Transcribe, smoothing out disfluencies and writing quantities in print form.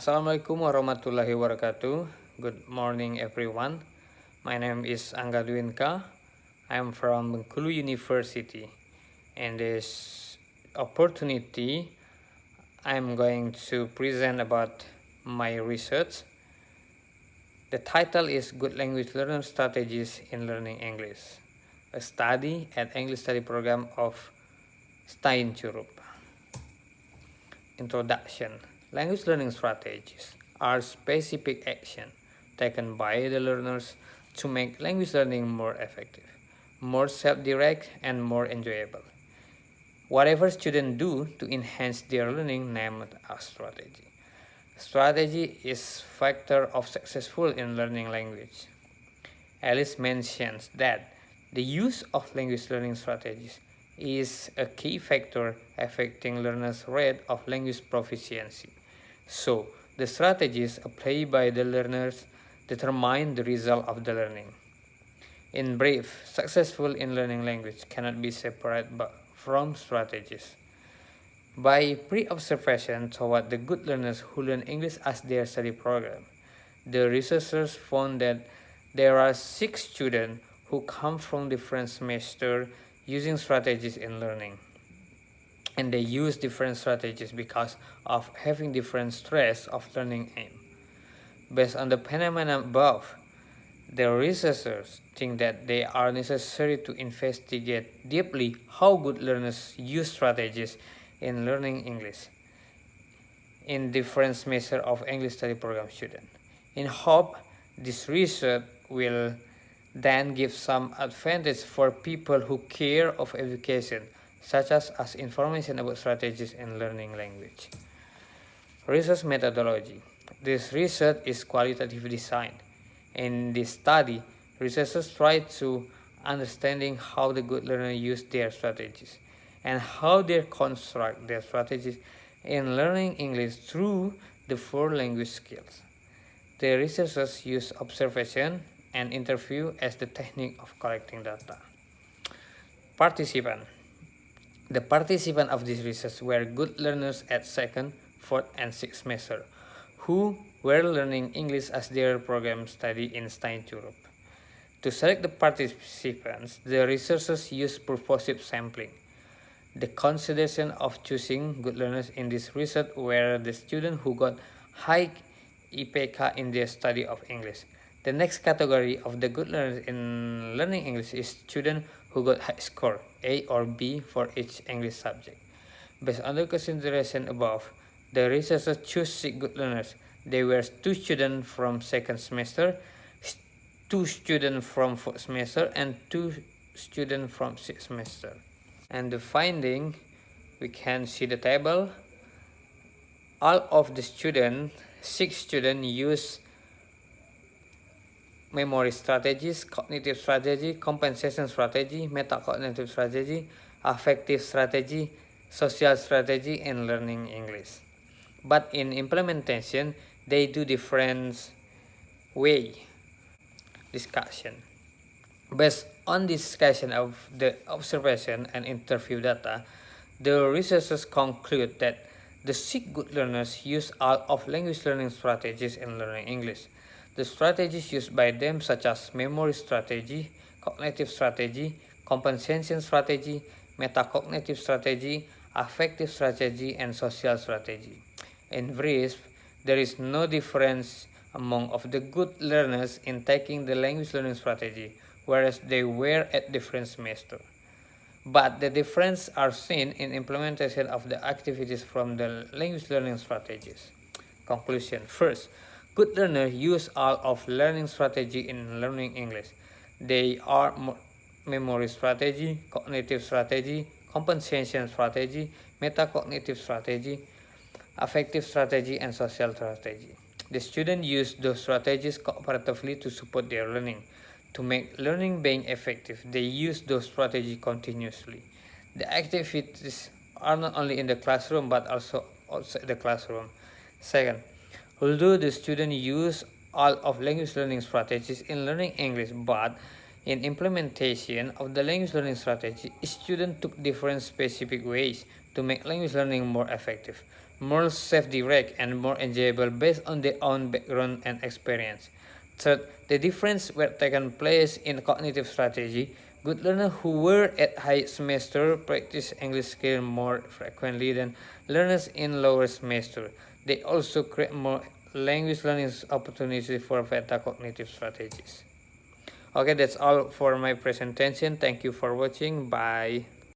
Assalamualaikum warahmatullahi wabarakatuh. Good morning, everyone. My name is Angga Dwinka. I am from Bengkulu University. In this opportunity, I am going to present about my research. The title is Good Language Learner Strategies in Learning English, a study at English Study Program of Stein Churup. Introduction. Language learning strategies are specific action taken by the learners to make language learning more effective, more self-direct, and more enjoyable. Whatever students do to enhance their learning named a strategy. Strategy is factor of successful in learning language. Alice mentions that the use of language learning strategies is a key factor affecting learners' rate of language proficiency. So, the strategies applied by the learners determine the result of the learning. In brief, successful in learning language cannot be separated from strategies. By pre-observation toward the good learners who learn English as their study program, the researchers found that there are 6 students who come from different semesters using strategies in learning. And they use different strategies because of having different stress of learning aim. Based on the phenomena above, the researchers think that they are necessary to investigate deeply how good learners use strategies in learning English in different semesters of English study program students. In hope, this research will then give some advantage for people who care of education, such as information about strategies in learning language. Research methodology. This research is qualitative design. In this study, researchers try to understanding how the good learners use their strategies and how they construct their strategies in learning English through the 4 language skills. The researchers use observation and interview as the technique of collecting data. Participant. The participants of this research were good learners at 2nd, 4th, and 6th semester who were learning English as their program study in Stein Churup. To select the participants, the researchers used purposive sampling. The consideration of choosing good learners in this research were the students who got high IPK in their study of English. The next category of the good learners in learning English is students who got high score, A or B for each English subject. Based on the consideration above, the researchers chose 6 good learners. They were 2 students from 2nd semester, 2 students from 4th semester, and 2 students from 6th semester. And the finding, we can see the table. All of the students, 6 students use memory strategies, cognitive strategy, compensation strategy, metacognitive strategy, affective strategy, social strategy, and learning English. But in implementation, they do different way. Discussion. Based on discussion of the observation and interview data, the researchers conclude that the 6 good learners use all of language learning strategies in learning English. The strategies used by them such as memory strategy, cognitive strategy, compensation strategy, metacognitive strategy, affective strategy, and social strategy. In brief, there is no difference among of the good learners in taking the language learning strategy, whereas they were at different semester. But the difference are seen in implementation of the activities from the language learning strategies. Conclusion. First, good learners use all of learning strategy in learning English. They are memory strategy, cognitive strategy, compensation strategy, metacognitive strategy, affective strategy, and social strategy. The students use those strategies cooperatively to support their learning. To make learning being effective, they use those strategies continuously. The activities are not only in the classroom but also outside the classroom. Second, although the students use all of language learning strategies in learning English, but In implementation of the language learning strategy, students took different specific ways to make language learning more effective, more self-direct, and more enjoyable based on their own background and experience. Third, the difference were taken place in cognitive strategy. Good learners who were at high semester practice English skill more frequently than learners in lower semester. They also create more language learning opportunities for better cognitive strategies. Okay, that's all for my presentation. Thank you for watching. Bye.